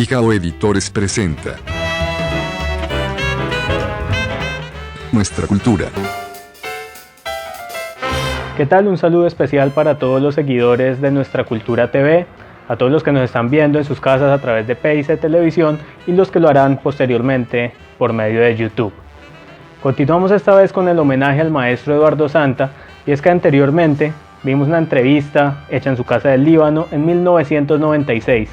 Pijao Editores presenta Nuestra Cultura. ¿Qué tal? Un saludo especial para todos los seguidores de Nuestra Cultura TV, a todos los que nos están viendo en sus casas a través de PIC Televisión y los que lo harán posteriormente por medio de YouTube. Continuamos esta vez con el homenaje al maestro Eduardo Santa, y es que anteriormente vimos una entrevista hecha en su casa del Líbano en 1996.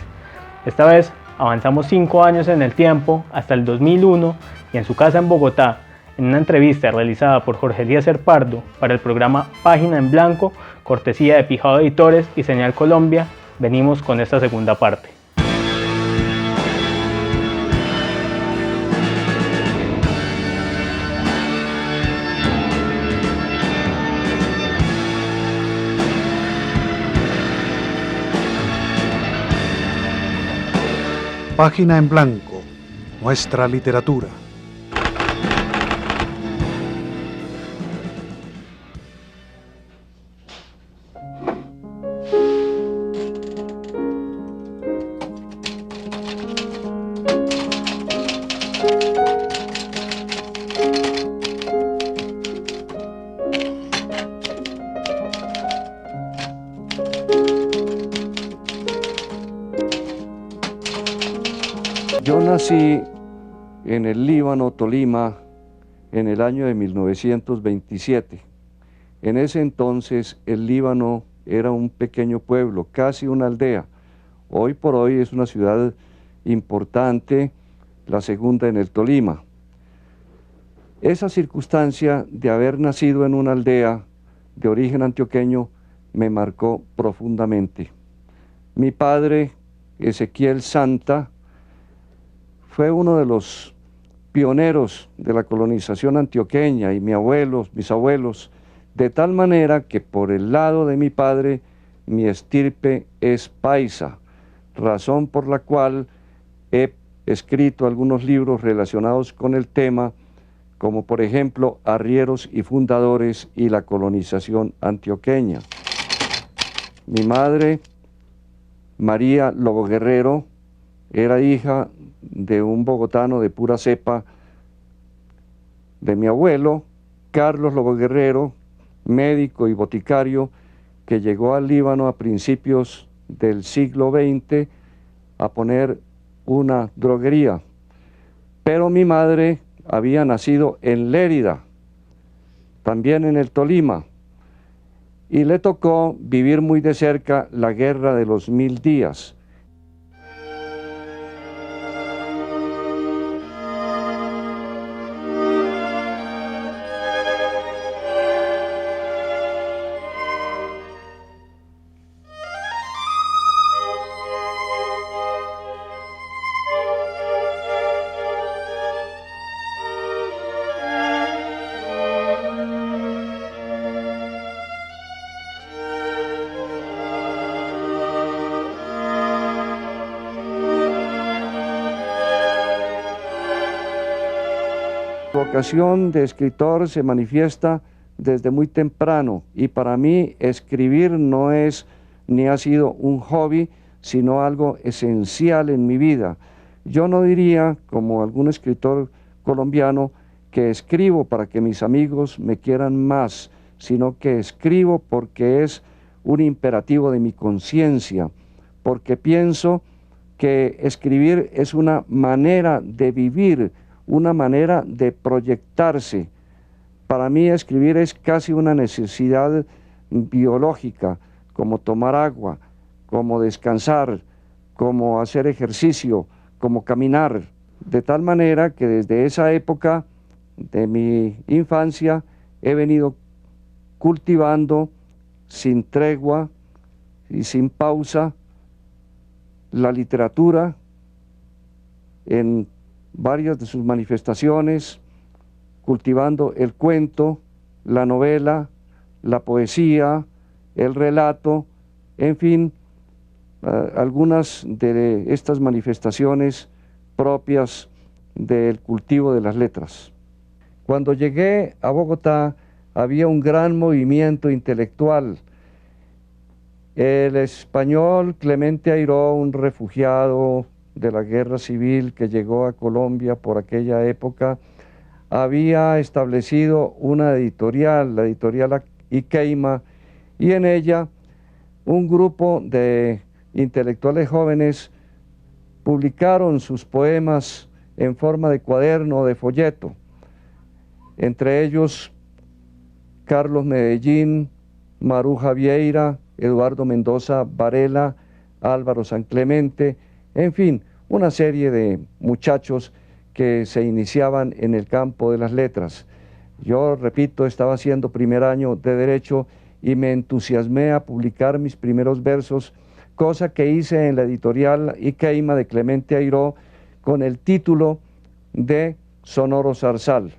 Esta vez avanzamos 5 años en el tiempo hasta el 2001 y en su casa en Bogotá, en una entrevista realizada por Jorge Eliezer Pardo para el programa Página en Blanco, cortesía de Pijao Editores y Señal Colombia, venimos con esta segunda parte. Página en Blanco, nuestra literatura. Yo nací en el Líbano, Tolima, en el año de 1927. En ese entonces el Líbano era un pequeño pueblo, casi una aldea. Hoy por hoy es una ciudad importante, la segunda en el Tolima. Esa circunstancia de haber nacido en una aldea de origen antioqueño me marcó profundamente. Mi padre, Ezequiel Santa, fue uno de los pioneros de la colonización antioqueña y mis abuelos, de tal manera que por el lado de mi padre, mi estirpe es paisa, razón por la cual he escrito algunos libros relacionados con el tema, como por ejemplo Arrieros y Fundadores y la colonización antioqueña. Mi madre, María Lobo Guerrero, era hija de un bogotano de pura cepa, de mi abuelo, Carlos Lobo Guerrero, médico y boticario, que llegó al Líbano a principios del siglo XX a poner una droguería. Pero mi madre había nacido en Lérida, también en el Tolima, y le tocó vivir muy de cerca la Guerra de los 1000 días. La vocación de escritor se manifiesta desde muy temprano, y para mí escribir no es ni ha sido un hobby, sino algo esencial en mi vida. Yo no diría, como algún escritor colombiano, que escribo para que mis amigos me quieran más, sino que escribo porque es un imperativo de mi conciencia, porque pienso que escribir es una manera de vivir, una manera de proyectarse. Para mí escribir es casi una necesidad biológica, como tomar agua, como descansar, como hacer ejercicio, como caminar. De tal manera que desde esa época de mi infancia he venido cultivando sin tregua y sin pausa la literatura en varias de sus manifestaciones, cultivando el cuento, la novela, la poesía, el relato, en fin, algunas de estas manifestaciones propias del cultivo de las letras. Cuando llegué a Bogotá había un gran movimiento intelectual. El español Clemente Airó, un refugiado de la guerra civil que llegó a Colombia por aquella época, había establecido una editorial, la editorial Iqueima, y en ella un grupo de intelectuales jóvenes publicaron sus poemas en forma de cuaderno o de folleto, entre ellos Carlos Medellín, Maruja Vieira, Eduardo Mendoza Varela, Álvaro San Clemente, en fin, una serie de muchachos que se iniciaban en el campo de las letras. Yo, repito, estaba haciendo primer año de Derecho y me entusiasmé a publicar mis primeros versos, cosa que hice en la editorial Iqueima de Clemente Airó con el título de Sonoro Zarzal.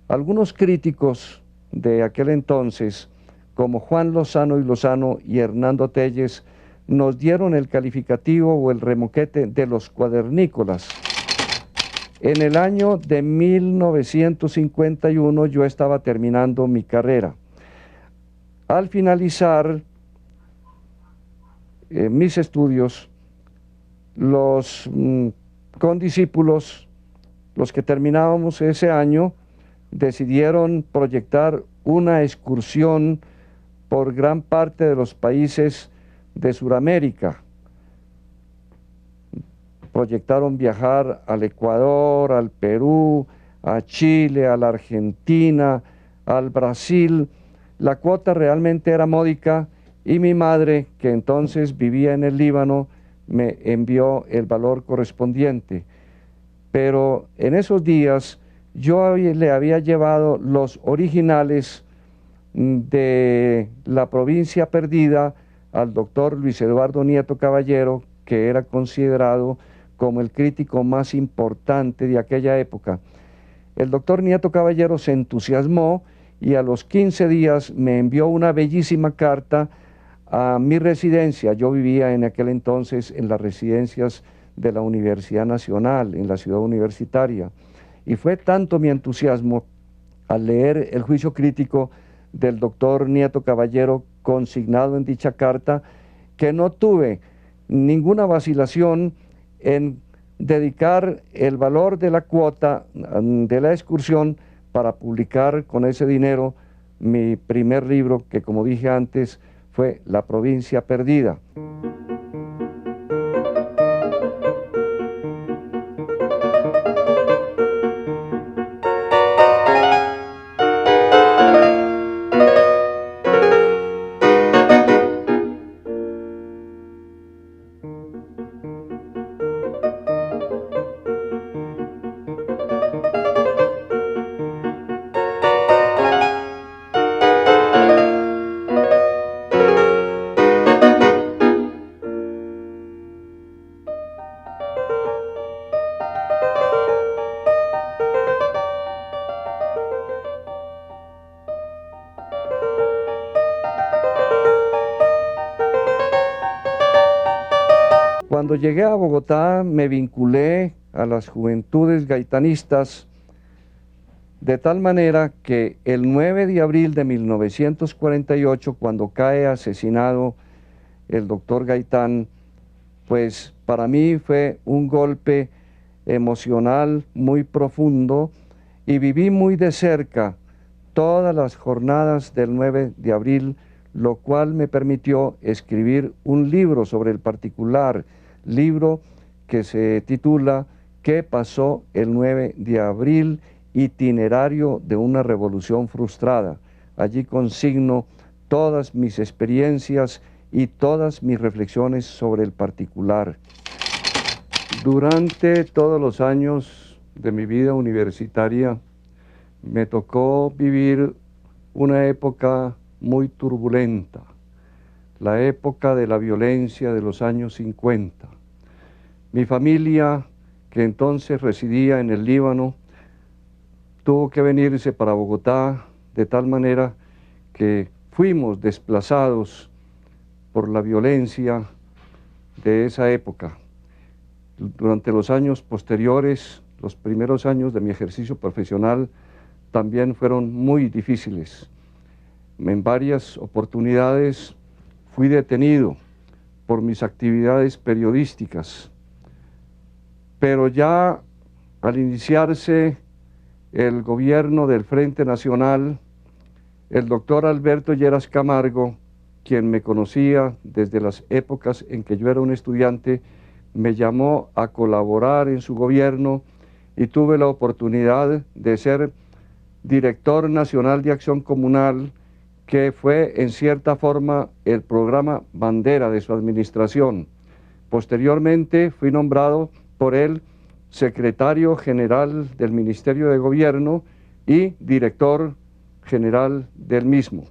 Algunos críticos de aquel entonces, como Juan Lozano y Lozano y Hernando Telles, nos dieron el calificativo o el remoquete de los cuadernícolas. En el año de 1951 yo estaba terminando mi carrera. Al finalizar mis estudios, los condiscípulos, los que terminábamos ese año, decidieron proyectar una excursión por gran parte de los países de Sudamérica. Proyectaron viajar al Ecuador, al Perú, a Chile, a la Argentina, al Brasil. La cuota realmente era módica y mi madre, que entonces vivía en el Líbano, me envió el valor correspondiente. Pero en esos días yo le había llevado los originales de La provincia perdida al doctor Luis Eduardo Nieto Caballero, que era considerado como el crítico más importante de aquella época. El doctor Nieto Caballero se entusiasmó y a los 15 días me envió una bellísima carta a mi residencia. Yo vivía en aquel entonces en las residencias de la Universidad Nacional, en la ciudad universitaria. Y fue tanto mi entusiasmo al leer el juicio crítico del doctor Nieto Caballero consignado en dicha carta, que no tuve ninguna vacilación en dedicar el valor de la cuota de la excursión para publicar con ese dinero mi primer libro, que como dije antes fue La provincia perdida. Cuando llegué a Bogotá me vinculé a las juventudes gaitanistas de tal manera que el 9 de abril de 1948, cuando cae asesinado el doctor Gaitán, pues para mí fue un golpe emocional muy profundo y viví muy de cerca todas las jornadas del 9 de abril, lo cual me permitió escribir un libro sobre el particular, libro que se titula ¿Qué pasó el 9 de abril? Itinerario de una revolución frustrada. Allí consigno todas mis experiencias y todas mis reflexiones sobre el particular. Durante todos los años de mi vida universitaria me tocó vivir una época muy turbulenta, la época de la violencia de los años 50. Mi familia, que entonces residía en el Líbano, tuvo que venirse para Bogotá, de tal manera que fuimos desplazados por la violencia de esa época. Durante los años posteriores, los primeros años de mi ejercicio profesional, también fueron muy difíciles. En varias oportunidades fui detenido por mis actividades periodísticas. Pero ya al iniciarse el gobierno del Frente Nacional, el doctor Alberto Lleras Camargo, quien me conocía desde las épocas en que yo era un estudiante, me llamó a colaborar en su gobierno y tuve la oportunidad de ser director nacional de acción comunal, que fue en cierta forma el programa bandera de su administración. Posteriormente fui nombrado por él secretario general del Ministerio de Gobierno y director general del mismo.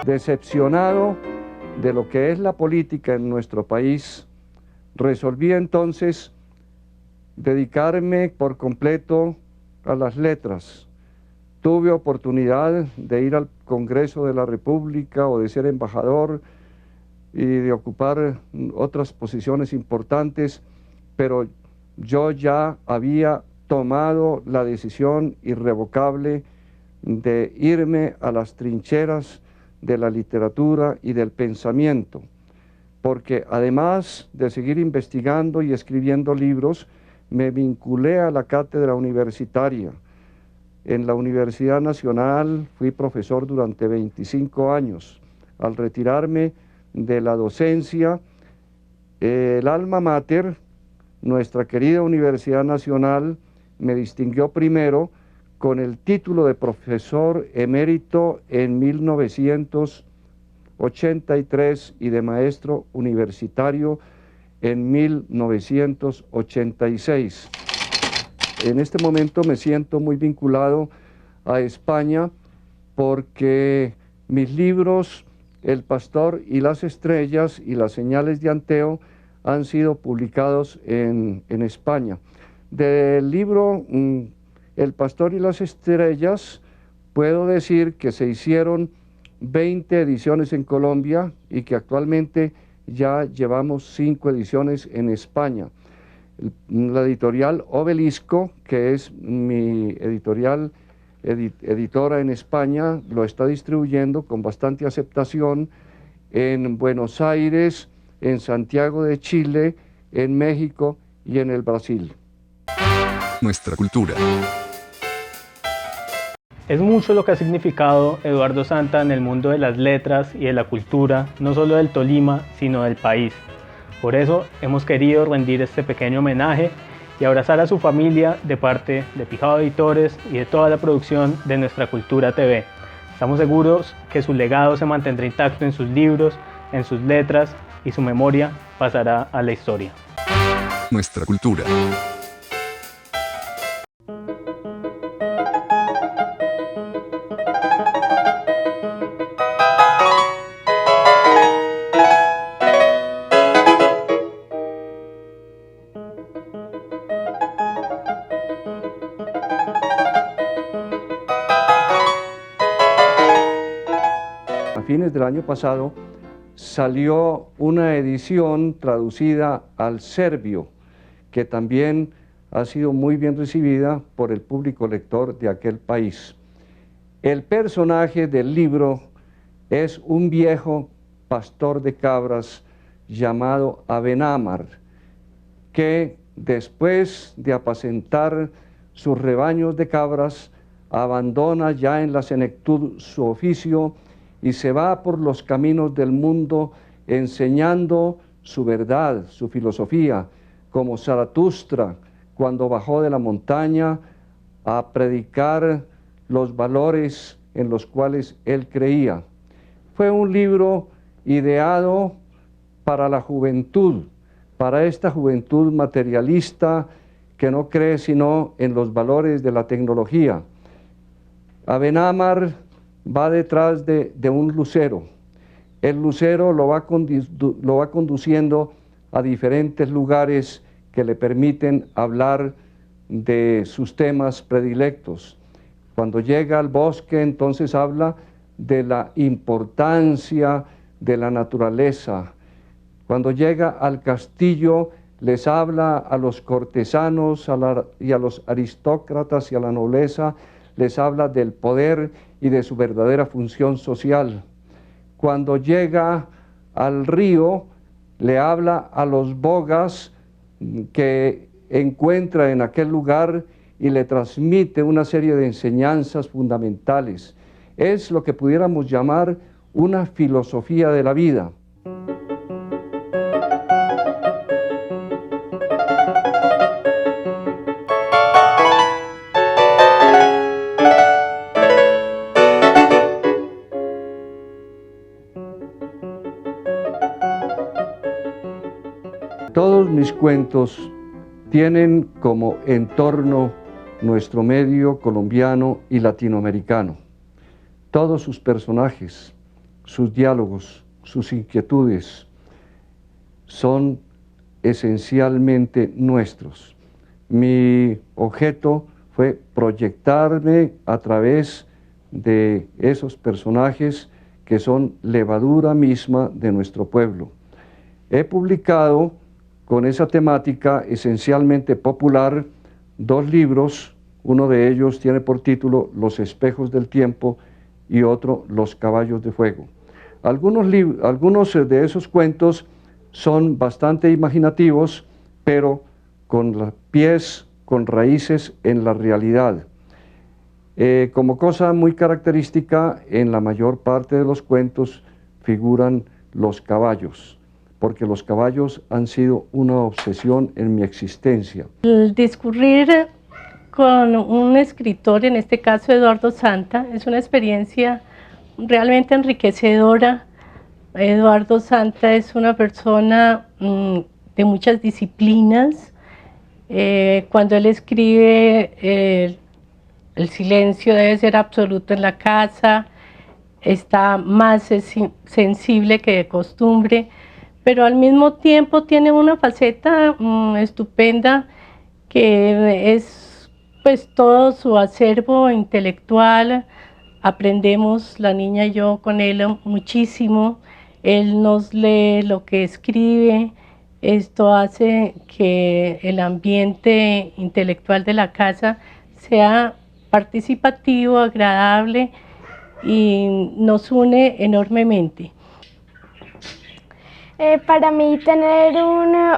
Decepcionado de lo que es la política en nuestro país, resolví entonces dedicarme por completo a las letras. Tuve oportunidad de ir al Congreso de la República o de ser embajador y de ocupar otras posiciones importantes, pero yo ya había tomado la decisión irrevocable de irme a las trincheras de la literatura y del pensamiento, porque además de seguir investigando y escribiendo libros, me vinculé a la cátedra universitaria. En la Universidad Nacional fui profesor durante 25 años. Al retirarme de la docencia, el alma mater, nuestra querida Universidad Nacional, me distinguió primero con el título de profesor emérito en 1983 y de maestro universitario en 1986. En este momento me siento muy vinculado a España porque mis libros, El Pastor y las Estrellas y Las Señales de Anteo, han sido publicados en España. Del libro El Pastor y las Estrellas, puedo decir que se hicieron 20 ediciones en Colombia y que actualmente ya llevamos 5 ediciones en España. La editorial Obelisco, que es mi editorial editora en España, lo está distribuyendo con bastante aceptación en Buenos Aires, en Santiago de Chile, en México y en el Brasil. Nuestra cultura. Es mucho lo que ha significado Eduardo Santa en el mundo de las letras y de la cultura, no solo del Tolima, sino del país. Por eso hemos querido rendir este pequeño homenaje y abrazar a su familia de parte de Pijao Editores y de toda la producción de Nuestra Cultura TV. Estamos seguros que su legado se mantendrá intacto en sus libros, en sus letras, y su memoria pasará a la historia. Nuestra cultura. A fines del año pasado salió una edición traducida al serbio, que también ha sido muy bien recibida por el público lector de aquel país. El personaje del libro es un viejo pastor de cabras llamado Abenamar, que después de apacentar sus rebaños de cabras, abandona ya en la senectud su oficio y se va por los caminos del mundo enseñando su verdad, su filosofía, como Zaratustra, cuando bajó de la montaña a predicar los valores en los cuales él creía. Fue un libro ideado para la juventud, para esta juventud materialista que no cree sino en los valores de la tecnología. Abenamar va detrás de un lucero. El lucero lo va conduciendo a diferentes lugares que le permiten hablar de sus temas predilectos. Cuando llega al bosque, entonces habla de la importancia de la naturaleza. Cuando llega al castillo, les habla a los cortesanos y a los aristócratas y a la nobleza, les habla del poder y de su verdadera función social. Cuando llega al río, le habla a los bogas que encuentra en aquel lugar y le transmite una serie de enseñanzas fundamentales. Es lo que pudiéramos llamar una filosofía de la vida. Todos mis cuentos tienen como entorno nuestro medio colombiano y latinoamericano. Todos sus personajes, sus diálogos, sus inquietudes son esencialmente nuestros. Mi objeto fue proyectarme a través de esos personajes que son levadura misma de nuestro pueblo. He publicado con esa temática esencialmente popular 2 libros, uno de ellos tiene por título Los espejos del tiempo y otro Los caballos de fuego. Algunos de esos cuentos son bastante imaginativos, pero con pies, con raíces en la realidad. Como cosa muy característica, en la mayor parte de los cuentos figuran los caballos, porque los caballos han sido una obsesión en mi existencia. El discurrir con un escritor, en este caso Eduardo Santa, es una experiencia realmente enriquecedora. Eduardo Santa es una persona de muchas disciplinas. Cuando él escribe, el silencio debe ser absoluto en la casa, está más sensible que de costumbre, pero al mismo tiempo tiene una faceta estupenda que es pues todo su acervo intelectual. Aprendemos, la niña y yo, con él muchísimo. Él nos lee lo que escribe. Esto hace que el ambiente intelectual de la casa sea participativo, agradable y nos une enormemente. Para mí tener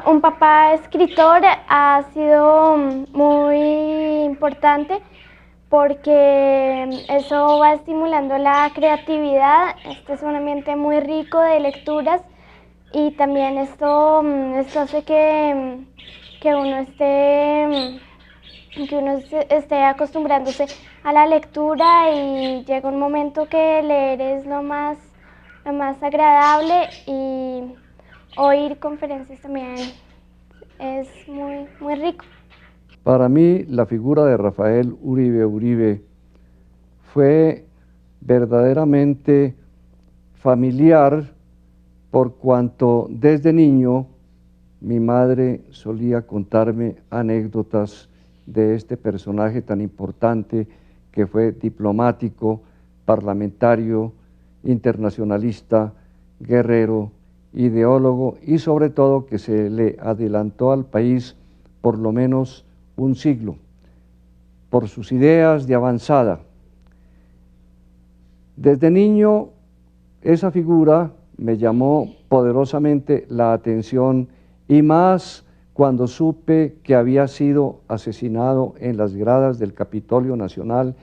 un papá escritor ha sido muy importante porque eso va estimulando la creatividad. Este es un ambiente muy rico de lecturas y también esto hace que uno esté acostumbrándose a la lectura y llega un momento que leer es lo más agradable y oír conferencias también es muy rico. Para mí, la figura de Rafael Uribe fue verdaderamente familiar por cuanto desde niño mi madre solía contarme anécdotas de este personaje tan importante que fue diplomático, parlamentario, internacionalista, guerrero, ideólogo y sobre todo que se le adelantó al país por lo menos un siglo, por sus ideas de avanzada. Desde niño esa figura me llamó poderosamente la atención y más cuando supe que había sido asesinado en las gradas del Capitolio Nacional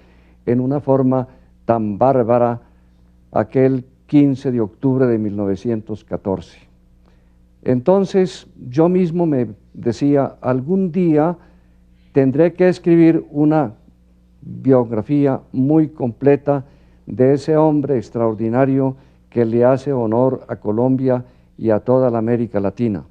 en una forma tan bárbara aquel 15 de octubre de 1914. Entonces yo mismo me decía, algún día tendré que escribir una biografía muy completa de ese hombre extraordinario que le hace honor a Colombia y a toda la América Latina.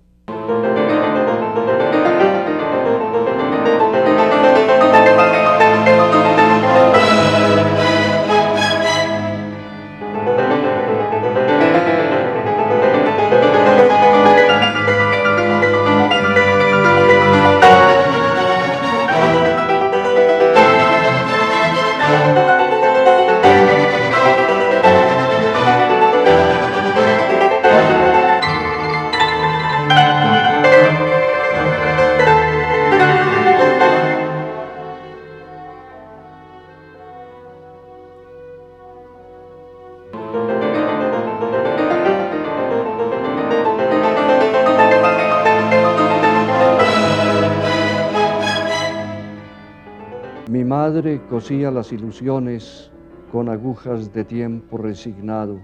madre cosía las ilusiones con agujas de tiempo resignado.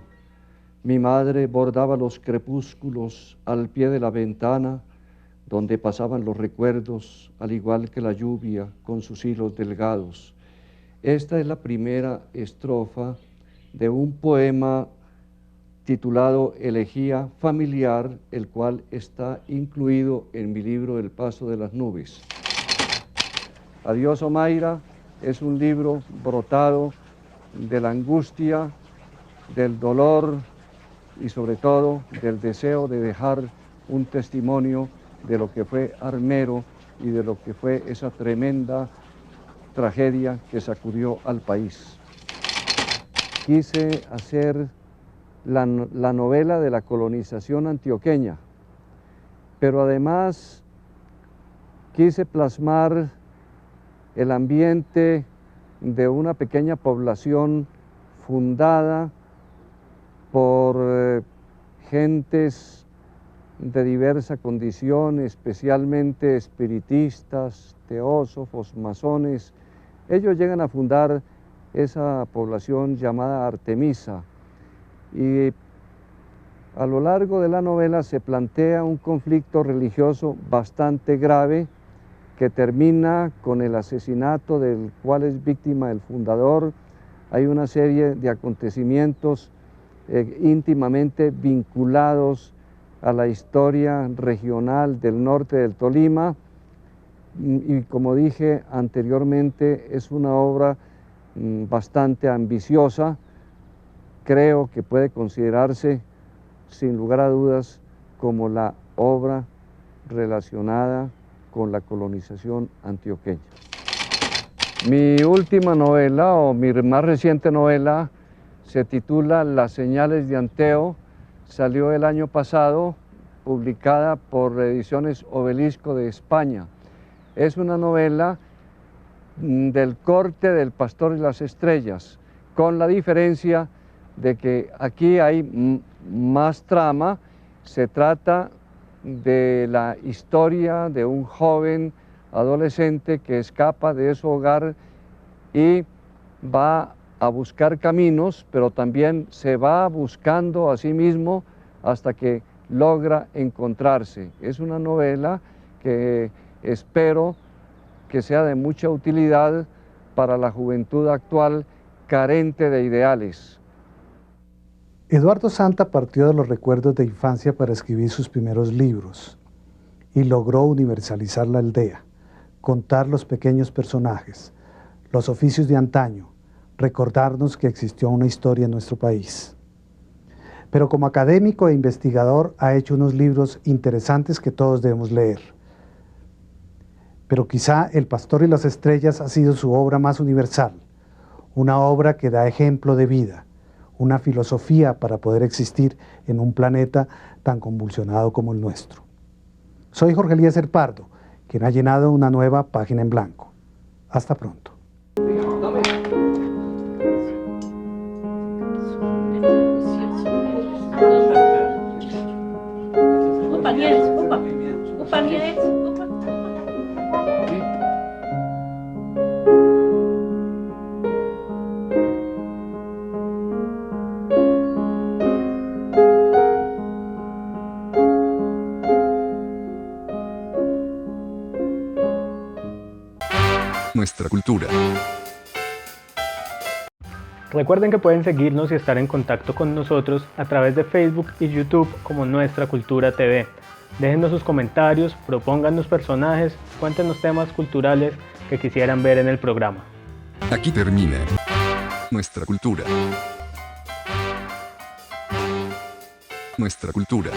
Mi madre bordaba los crepúsculos al pie de la ventana, donde pasaban los recuerdos, al igual que la lluvia, con sus hilos delgados. Esta es la primera estrofa de un poema titulado Elegía Familiar, el cual está incluido en mi libro El Paso de las Nubes. Adiós, Omaira es un libro brotado de la angustia, del dolor y sobre todo del deseo de dejar un testimonio de lo que fue Armero y de lo que fue esa tremenda tragedia que sacudió al país. Quise hacer la novela de la colonización antioqueña, pero además quise plasmar el ambiente de una pequeña población fundada por gentes de diversa condición, especialmente espiritistas, teósofos, masones. Ellos llegan a fundar esa población llamada Artemisa, y a lo largo de la novela se plantea un conflicto religioso bastante grave que termina con el asesinato del cual es víctima el fundador. Hay una serie de acontecimientos íntimamente vinculados a la historia regional del norte del Tolima, y como dije anteriormente, es una obra bastante ambiciosa. Creo que puede considerarse, sin lugar a dudas, como la obra relacionada con la colonización antioqueña. Mi última novela, o mi más reciente novela, se titula Las señales de Anteo. Salió el año pasado, publicada por Ediciones Obelisco de España. Es una novela del corte del Pastor y las Estrellas, con la diferencia de que aquí hay más trama. Se trata de la historia de un joven adolescente que escapa de su hogar y va a buscar caminos, pero también se va buscando a sí mismo hasta que logra encontrarse. Es una novela que espero que sea de mucha utilidad para la juventud actual carente de ideales. Eduardo Santa partió de los recuerdos de infancia para escribir sus primeros libros y logró universalizar la aldea, contar los pequeños personajes, los oficios de antaño, recordarnos que existió una historia en nuestro país. Pero como académico e investigador ha hecho unos libros interesantes que todos debemos leer. Pero quizá El Pastor y las Estrellas ha sido su obra más universal, una obra que da ejemplo de vida, una filosofía para poder existir en un planeta tan convulsionado como el nuestro. Soy Jorge Eliezer Pardo, quien ha llenado una nueva página en blanco. Hasta pronto. Nuestra cultura. Recuerden que pueden seguirnos y estar en contacto con nosotros a través de Facebook y YouTube como Nuestra Cultura TV. Déjennos sus comentarios, propóngannos personajes, cuéntenos temas culturales que quisieran ver en el programa. Aquí termina Nuestra Cultura. Nuestra Cultura.